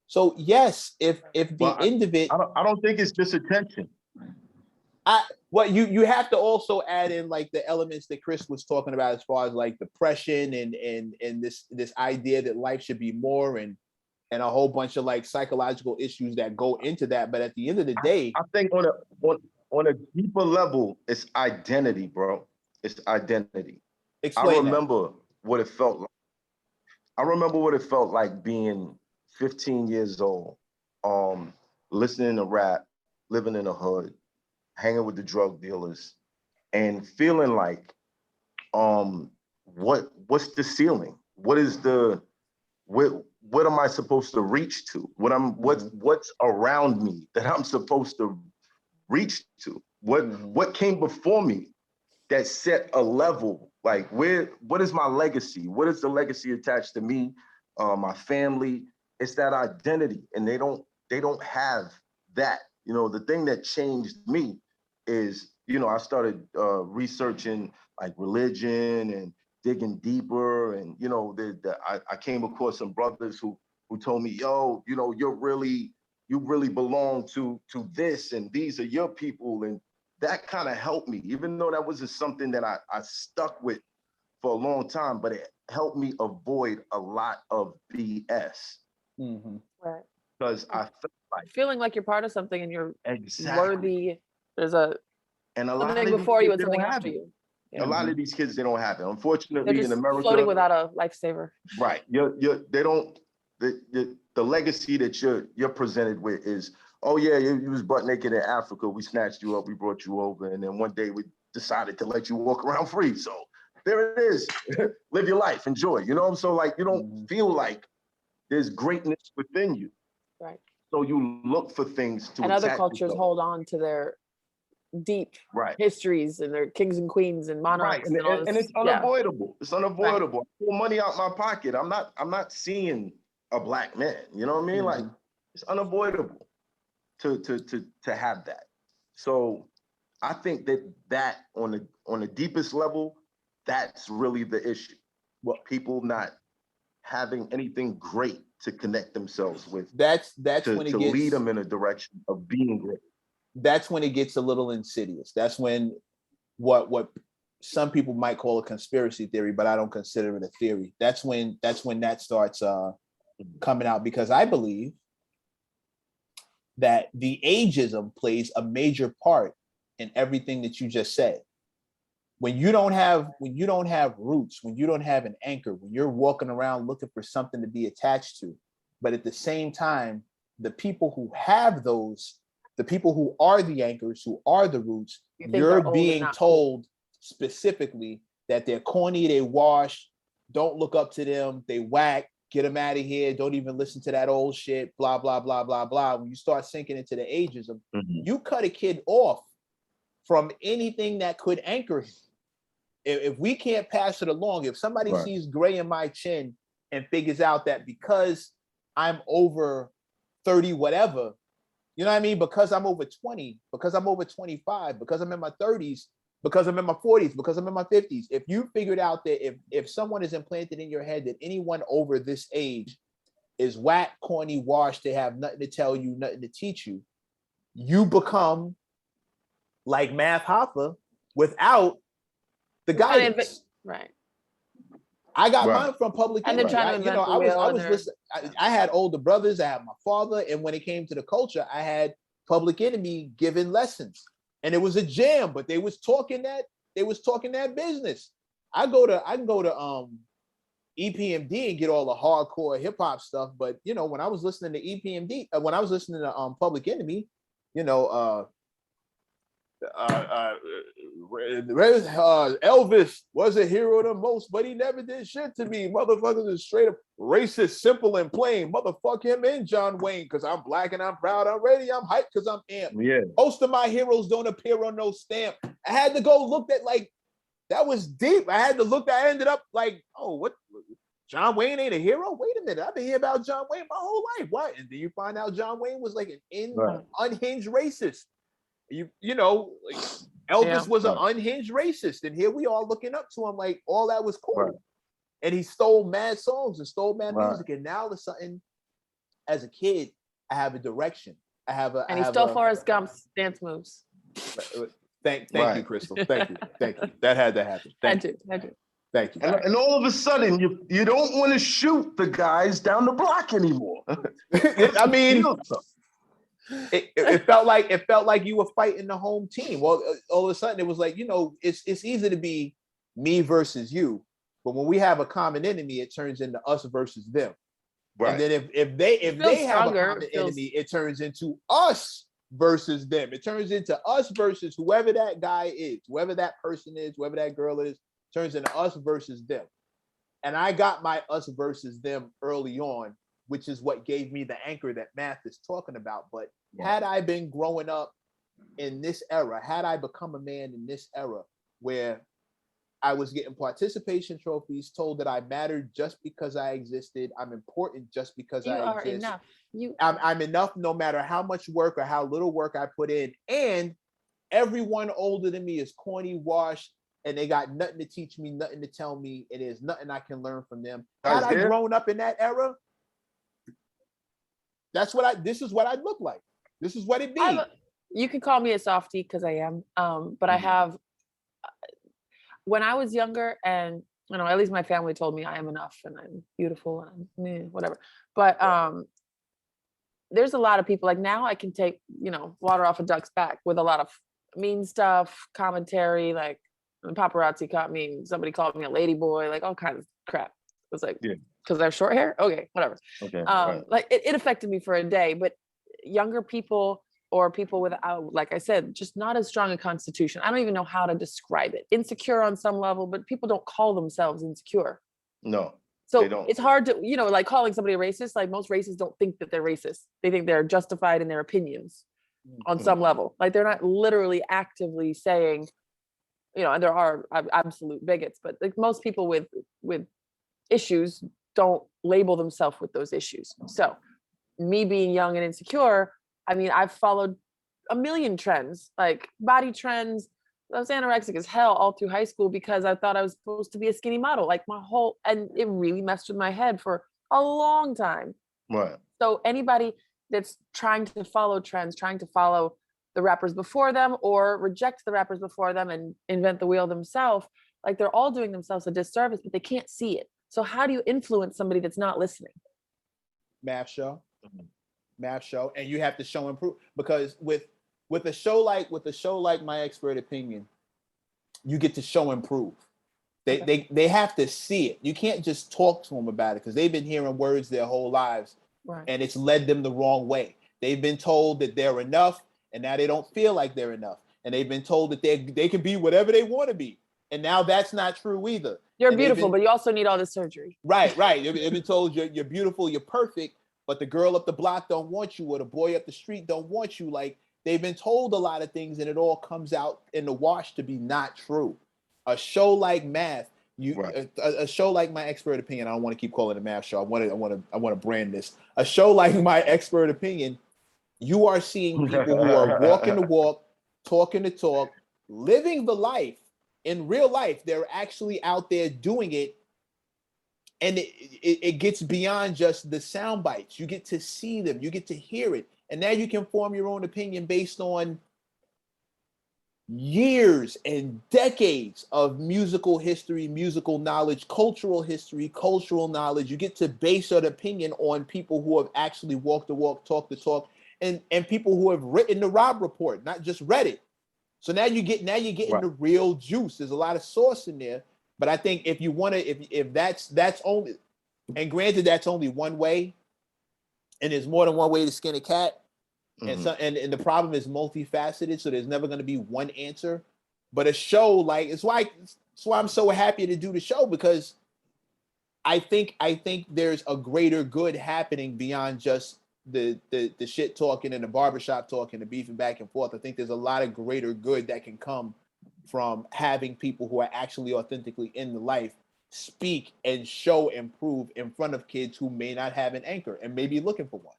Speaker 1: So yes, if the end of it,
Speaker 3: I don't think it's just attention.
Speaker 1: You have to also add in like the elements that Chris was talking about, as far as like depression and this idea that life should be more, and a whole bunch of like psychological issues that go into that. But at the end of the day,
Speaker 3: I think on a deeper level, it's identity, bro. It's identity.
Speaker 1: Explain
Speaker 3: I remember what it felt like. I remember what it felt like being 15 years old, listening to rap, living in the hood, hanging with the drug dealers, and feeling like, what's the ceiling? What am I supposed to reach to? What's around me that I'm supposed to reach to? What came before me that set a level? Like, what is my legacy? What is the legacy attached to me, my family? It's that identity, and they don't have that. You know, the thing that changed me is, you know, I started researching like religion and digging deeper, and you know, I came across some brothers who told me, yo, you know, you really belong to this, and these are your people, and that kind of helped me, even though that wasn't something that I stuck with for a long time, but it helped me avoid a lot of BS.
Speaker 2: Right.
Speaker 3: Because I felt like
Speaker 2: feeling like you're part of something and you're worthy. There's
Speaker 3: and a lot
Speaker 2: something
Speaker 3: of
Speaker 2: before
Speaker 3: these
Speaker 2: you
Speaker 3: kids,
Speaker 2: and something after you.
Speaker 3: A lot of these kids, they don't have it. Unfortunately,
Speaker 2: They're just
Speaker 3: in America,
Speaker 2: floating without a lifesaver.
Speaker 3: Right. They don't. The legacy that you're presented with is, oh yeah, you was butt naked in Africa. We snatched you up. We brought you over, and then one day we decided to let you walk around free. So there it is. Live your life, enjoy. You know. So like, you don't feel like there's greatness within you.
Speaker 2: Right.
Speaker 3: So you look for things to.
Speaker 2: And other cultures hold on to deep
Speaker 3: Right.
Speaker 2: histories and their kings and queens and monarchs
Speaker 3: Right.
Speaker 2: and all this.
Speaker 3: And it's
Speaker 2: Yeah.
Speaker 3: unavoidable. It's unavoidable. I pull money out my pocket. I'm not seeing a black man. You know what I mean? Like, it's unavoidable to have that. So I think that on the deepest level, that's really the issue. Well, people not having anything great to connect themselves with. That's when it gets, lead them in a direction of being great.
Speaker 1: That's when it gets a little insidious. That's when what some people might call a conspiracy theory, but I don't consider it a theory. That's when that starts coming out, because I believe that the ageism plays a major part in everything that you just said. When you don't have roots, when you don't have an anchor, when you're walking around looking for something to be attached to, but at the same time, the people who have those, the people who are the anchors, who are the roots, you're being told specifically that they're corny, they wash, don't look up to them, they whack, get them out of here, don't even listen to that old shit, blah, blah, blah, blah, blah. When you start sinking into the ageism, you cut a kid off from anything that could anchor him. If we can't pass it along, if somebody sees gray in my chin and figures out that because I'm over 30, whatever, you know what I mean? Because I'm over 20, because I'm over 25, because I'm in my 30s, because I'm in my 40s, because I'm in my 50s. If you figured out that if someone is implanted in your head that anyone over this age is whack, corny, washed, they have nothing to tell you, nothing to teach you, you become like Math Hoffa without the guidance.
Speaker 2: Right.
Speaker 1: I got mine from Public Enemy. I was listening. I had older brothers. I had my father, and when it came to the culture, I had Public Enemy giving lessons, and it was a jam. But they was talking that business. I can go to EPMD and get all the hardcore hip hop stuff. But you know, when I was listening to EPMD, when I was listening to Public Enemy, you know, Elvis was a hero the most, but he never did shit to me. Motherfuckers is straight up racist, simple and plain. Motherfuck him and John Wayne, because I'm black and I'm proud. I'm ready. I'm hyped because I'm amped.
Speaker 3: Yeah.
Speaker 1: Most of my heroes don't appear on no stamp. I had to go look at, like, that was deep. I had to look. I ended up like, oh, what? John Wayne ain't a hero? Wait a minute. I've been hearing about John Wayne my whole life. What? And then you find out John Wayne was like an unhinged racist. You know, like Elvis was an unhinged racist, and here we all looking up to him like all that was cool. And he stole mad songs and stole mad music, and now all of a sudden, as a kid, I have a direction.
Speaker 2: And he stole Forrest Gump's dance moves.
Speaker 1: Thank you, Crystal. Thank you. That had to happen. Thank you. Thank you.
Speaker 3: And all of a sudden, you don't want to shoot the guys down the block anymore.
Speaker 1: I mean, it felt like you were fighting the home team. Well, all of a sudden it was like, you know, it's easy to be me versus you, but when we have a common enemy, it turns into us versus them. Right. And then if they have a common enemy, it turns into us versus them. It turns into us versus whoever that guy is, whoever that person is, whoever that girl is, turns into us versus them. And I got my us versus them early on, which is what gave me the anchor that Math is talking about. But had I been growing up in this era, had I become a man in this era where I was getting participation trophies, told that I mattered just because I existed, I'm important just because I exist. I'm enough no matter how much work or how little work I put in. And everyone older than me is corny, washed, and they got nothing to teach me, nothing to tell me, and there's nothing I can learn from them. Had I grown up in that era, this is what I'd look like. This is what it'd be.
Speaker 2: You can call me a softie because I am. But I have, when I was younger, and you know, at least my family told me I am enough and I'm beautiful and I'm whatever. But there's a lot of people, like now I can take, you know, water off a duck's back with a lot of mean stuff, commentary, like the paparazzi caught me, somebody called me a lady boy, like all kinds of crap. It was like, because I have short hair? Okay, whatever. Okay. Like it affected me for a day, but younger people or people without, like I said, just not as strong a constitution. I don't even know how to describe it. Insecure on some level, but people don't call themselves insecure.
Speaker 3: No.
Speaker 2: So it's hard to, you know, like calling somebody a racist, like most racists don't think that they're racist. They think they're justified in their opinions. on some level. Like they're not literally actively saying, and there are absolute bigots, but like most people with issues don't label themselves with those issues. So me being young and insecure, I mean, I've followed a million trends, like body trends. I was anorexic as hell all through high school because I thought I was supposed to be a skinny model, like and it really messed with my head for a long time.
Speaker 3: Right.
Speaker 2: So anybody that's trying to follow trends, trying to follow the rappers before them or reject the rappers before them and invent the wheel themselves, like they're all doing themselves a disservice, but they can't see it. So how do you influence somebody that's not listening?
Speaker 1: Math show, and you have to show and prove, because with a show like My Expert Opinion, you get to show and prove. They have to see it. You can't just talk to them about it because they've been hearing words their whole lives,
Speaker 2: right,
Speaker 1: and it's led them the wrong way. They've been told that they're enough, and now they don't feel like they're enough. And they've been told that they can be whatever they want to be, and now that's not true either.
Speaker 2: You're beautiful, but you also need all this surgery.
Speaker 1: Right. They've been told you're beautiful, you're perfect, but the girl up the block don't want you, or the boy up the street don't want you. Like, they've been told a lot of things, and it all comes out in the wash to be not true. A show like Math, a show like My Expert Opinion. I don't want to keep calling it a math show. I want to brand this. A show like My Expert Opinion, you are seeing people who are walking the walk, talking the talk, living the life in real life. They're actually out there doing it. And it gets beyond just the sound bites. You get to see them, you get to hear it. And now you can form your own opinion based on years and decades of musical history, musical knowledge, cultural history, cultural knowledge. You get to base your opinion on people who have actually walked the walk, talked the talk, and people who have written the Rob Report, not just read it. So now you're getting the real juice. There's a lot of sauce in there. But I think if you want to, if that's only, and granted that's only one way, and there's more than one way to skin a cat, and and the problem is multifaceted, so there's never going to be one answer. But a show like it's why I'm so happy to do the show, because I think there's a greater good happening beyond just the shit talking and the barbershop talking, the beefing back and forth. I think there's a lot of greater good that can come from having people who are actually authentically in the life speak and show and prove in front of kids who may not have an anchor and may be looking for one.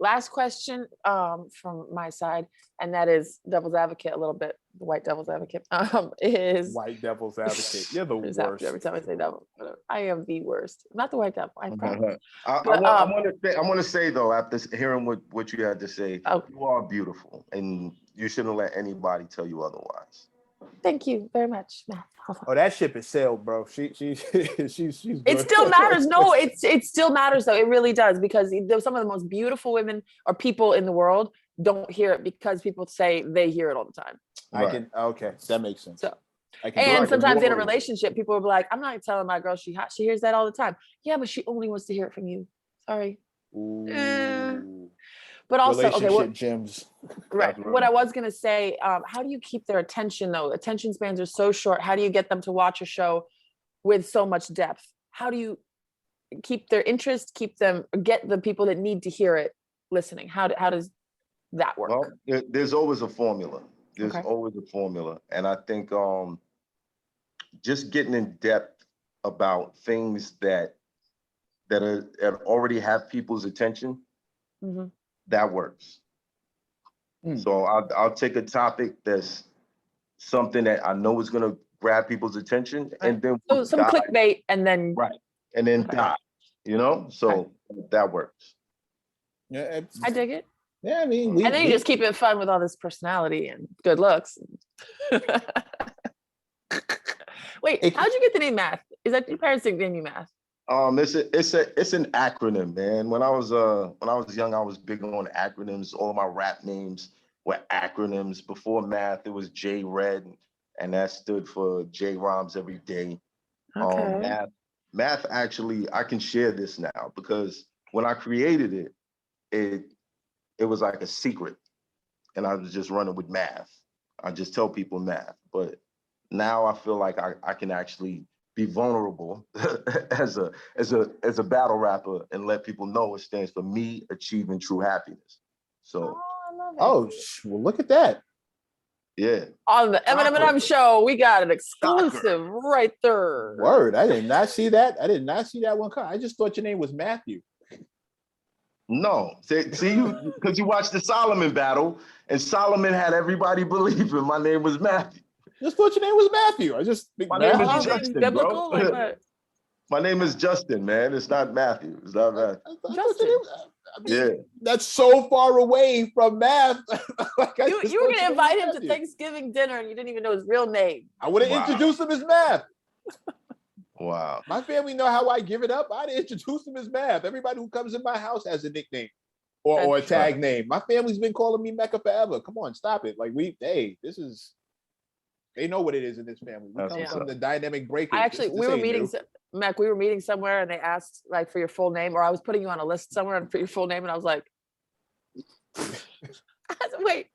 Speaker 2: Last question from my side, and that is devil's advocate a little bit. The white devil's advocate is
Speaker 1: white devil's advocate. You're the worst.
Speaker 2: Every time I say devil, I am the worst. I'm not the white devil. I promise.
Speaker 3: I want to say though, after hearing what you had to say, you are beautiful, and you shouldn't let anybody tell you otherwise.
Speaker 2: Thank you very much, Matt.
Speaker 1: Oh, that ship is sailed, bro. She's good.
Speaker 2: It still matters. No, it still matters though. It really does, because some of the most beautiful women or people in the world don't hear it because people say they hear it all the time.
Speaker 1: Okay, that makes sense.
Speaker 2: So, and sometimes in a relationship, people will be like, "I'm not telling my girl she hot. She hears that all the time." Yeah, but she only wants to hear it from you. Sorry. But also,
Speaker 1: relationship gems.
Speaker 2: Right. What I was gonna say, how do you keep their attention though? Attention spans are so short. How do you get them to watch a show with so much depth? How do you keep their interest? Get the people that need to hear it listening? How does that work?
Speaker 3: Well, there's always a formula. Always a formula, and I think just getting in depth about things that already have people's attention. That works. So I'll take a topic that's something that I know is going to grab people's attention, and then
Speaker 2: some clickbait, and then
Speaker 3: and then die. So that works.
Speaker 1: Yeah,
Speaker 2: I dig it.
Speaker 1: Yeah, I mean,
Speaker 2: and then you just keep it fun with all this personality and good looks. Wait, how'd you get the name Math? Is that your parents name you Math?
Speaker 3: It's an acronym, man. When I was young, I was big on acronyms. All my rap names were acronyms. Before Math, it was J Red, and that stood for J Rhymes Every Day.
Speaker 2: Okay.
Speaker 3: Math actually, I can share this now, because when I created it was like a secret, and I was just running with Math. I just tell people Math, but now I feel like I can actually be vulnerable as a battle rapper and let people know it stands for me achieving true happiness. So,
Speaker 2: I love it.
Speaker 1: Oh, well, look at that.
Speaker 3: yeah.
Speaker 2: On the M+M show, we got an exclusive right there.
Speaker 1: Word. I did not see that. I did not see that one come. I just thought your name was Matthew.
Speaker 3: No, see you because you watched the Solomon battle, and Solomon had everybody believing my name was Matthew.
Speaker 1: Just thought your name was Matthew. I just
Speaker 3: My name is
Speaker 1: Matthew.
Speaker 3: Justin,
Speaker 2: biblical,
Speaker 3: bro.
Speaker 2: like what?
Speaker 3: My name is Justin, man. It's not Matthew. It's not Matthew.
Speaker 1: I thought
Speaker 2: Justin.
Speaker 1: your name was- I mean,
Speaker 3: Yeah.
Speaker 1: that's so far away from math. Like,
Speaker 2: You were
Speaker 1: thought
Speaker 2: gonna
Speaker 1: your name
Speaker 2: invite
Speaker 1: was
Speaker 2: him to
Speaker 1: Matthew.
Speaker 2: Thanksgiving dinner and you didn't even know his real name.
Speaker 1: I would have
Speaker 3: Wow.
Speaker 1: introduced him as Math.
Speaker 3: Wow.
Speaker 1: My family know how I give it up. I'd introduce him as Math. Everybody who comes in my house has a nickname or a
Speaker 2: That's
Speaker 1: tag name. My family's been calling me Mecca forever. Come on, stop it. Like they know what it is in this family. We
Speaker 3: That's
Speaker 1: come
Speaker 3: what's
Speaker 1: from
Speaker 3: up.
Speaker 1: the dynamic breakers.
Speaker 2: I actually, we were meeting, Mac, we were meeting somewhere and they asked like for your full name, or I was putting you on a list somewhere and for your full name. And I was like, I said, wait,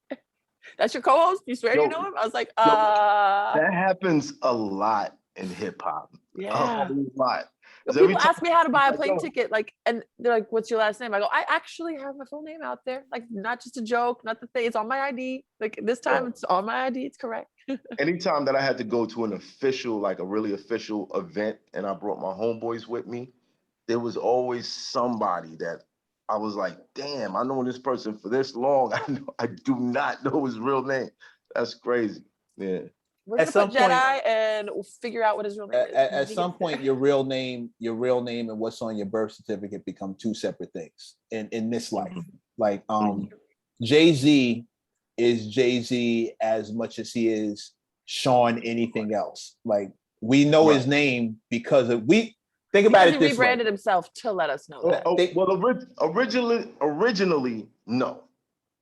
Speaker 2: that's your co-host? You swear you know him? I was like,
Speaker 3: That happens a lot in hip hop.
Speaker 2: yeah.
Speaker 3: A lot.
Speaker 2: People ask me how to buy a plane ticket, like, and they're like, "What's your last name?" I go, "I actually have my full name out there, like, not just a joke, not the thing. It's on my ID. Like this time, it's on my ID. It's correct."
Speaker 3: Anytime that I had to go to an official, like a really official event, and I brought my homeboys with me, there was always somebody that I was like, "Damn, I know this person for this long. I do not know his real name. That's crazy." Yeah.
Speaker 2: We're gonna put Jedi and we'll figure out what his real name is.
Speaker 1: At some point, your real name and what's on your birth certificate become two separate things in this life. Like Jay-Z is Jay-Z as much as he is Sean anything else. Like we know his name because of think about it
Speaker 2: he
Speaker 1: this
Speaker 2: rebranded
Speaker 1: way.
Speaker 2: himself to let us know that.
Speaker 3: Originally, no.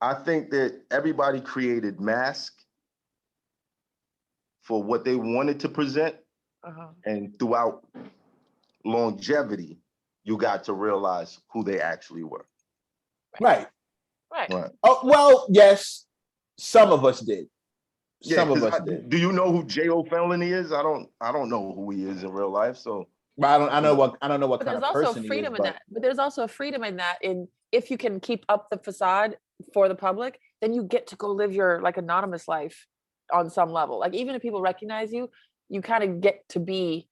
Speaker 3: I think that everybody created masks for what they wanted to present. And throughout longevity, you got to realize who they actually were.
Speaker 2: Right.
Speaker 1: Oh, well, yes, some of us did. Some of us did.
Speaker 3: Do you know who J.O. Felony is? I don't know who he is in real life. So
Speaker 1: I don't know what kind of person
Speaker 2: he is. But there's also a freedom in that if you can keep up the facade for the public, then you get to go live your like anonymous life on some level. Like even if people recognize you, you kind of get to be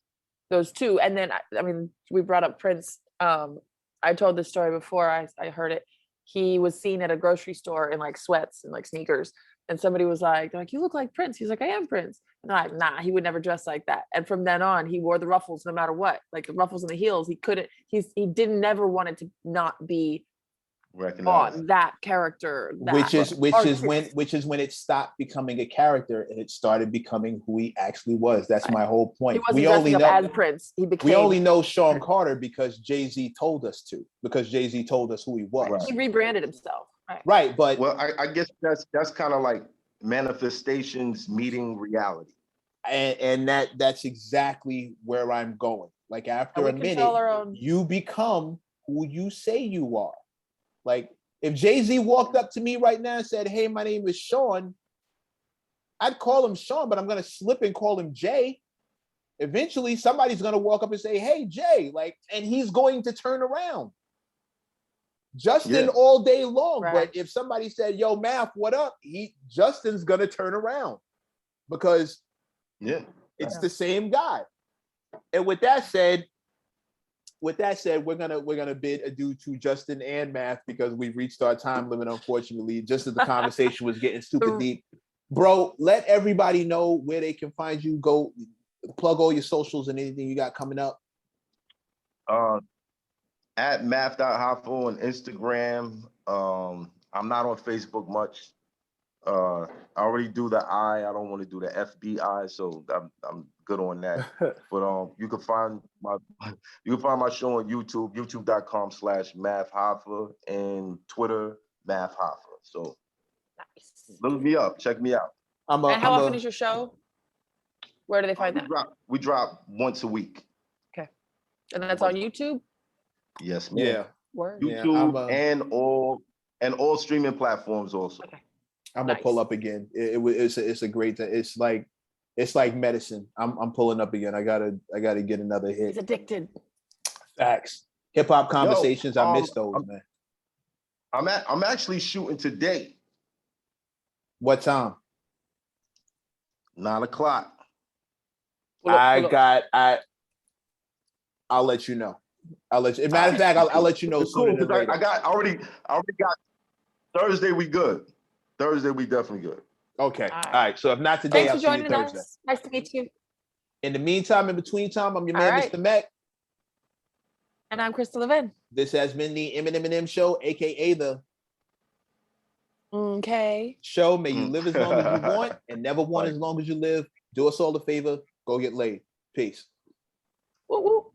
Speaker 2: those two. And then I mean, we brought up Prince. I told this story before I heard it. He was seen at a grocery store in like sweats and like sneakers. And somebody was like, you look like Prince. He's like, I am Prince. And I'm like, nah, he would never dress like that. And from then on, he wore the ruffles no matter what, like the ruffles and the heels. He never wanted to not be on that character.
Speaker 1: Which is when it stopped becoming a character and it started becoming who he actually was. That's my whole point.
Speaker 2: He wasn't dressing up as Prince.
Speaker 1: We only know Sean Carter because Jay-Z told us to, because Jay-Z told us who he was.
Speaker 2: Right. He rebranded himself.
Speaker 1: Right, but
Speaker 3: I guess that's kind of like manifestations meeting reality.
Speaker 1: And that's exactly where I'm going. Like after a minute, you become who you say you are. Like if Jay-Z walked up to me right now and said, "Hey, my name is Sean," I'd call him Sean, but I'm gonna slip and call him Jay. Eventually, somebody's gonna walk up and say, "Hey, Jay," like, and he's going to turn around. Justin all day long. Right. But if somebody said, "Yo, Math, what up?" Justin's gonna turn around because it's the same guy. And with that said, we're gonna bid adieu to Justin and Math because we've reached our time limit, unfortunately, just as the conversation was getting super deep. Bro, let everybody know where they can find you. Go plug all your socials and anything you got coming up.
Speaker 3: At math.hofo on Instagram. I'm not on Facebook much. I already do the I don't want to do the FBI, so I'm good on that. But you can find my show on YouTube, youtube.com/mathhoffa, and Twitter mathhoffa. So look me up, check me out.
Speaker 2: And how often is your show? Where do they find that?
Speaker 3: We drop once a week.
Speaker 2: Okay, and that's on YouTube.
Speaker 3: Yes, ma'am.
Speaker 1: Yeah.
Speaker 2: Word.
Speaker 3: YouTube and all streaming platforms also.
Speaker 2: Okay.
Speaker 1: I'm gonna pull up again. It's a great. It's like It's like medicine. I'm pulling up again. I gotta get another
Speaker 2: He's
Speaker 1: hit.
Speaker 2: addicted.
Speaker 1: Facts. Hip hop conversations. I miss those, man.
Speaker 3: I'm actually shooting today.
Speaker 1: What time?
Speaker 3: 9 o'clock.
Speaker 1: I'll let you know. Matter of fact, I'll let you know
Speaker 3: It's
Speaker 1: sooner
Speaker 3: cool,
Speaker 1: than
Speaker 3: 'cause
Speaker 1: later.
Speaker 3: I already got Thursday. We good. Thursday we definitely good.
Speaker 1: Okay.
Speaker 2: All right.
Speaker 1: All right. So if not today,
Speaker 2: Thanks
Speaker 1: I'll
Speaker 2: for
Speaker 1: see you
Speaker 2: joining
Speaker 1: Thursday.
Speaker 2: us. Nice to meet you.
Speaker 1: In the meantime, in between time, I'm your
Speaker 2: All
Speaker 1: man,
Speaker 2: right.
Speaker 1: Mr. Mac.
Speaker 2: And I'm Crystal Levin.
Speaker 1: This has been the M+M+M show, aka the
Speaker 2: Okay.
Speaker 1: show. May you live as long as you want and never want
Speaker 3: Right.
Speaker 1: as long as you live. Do us all a favor. Go get laid. Peace.
Speaker 2: Woo woo.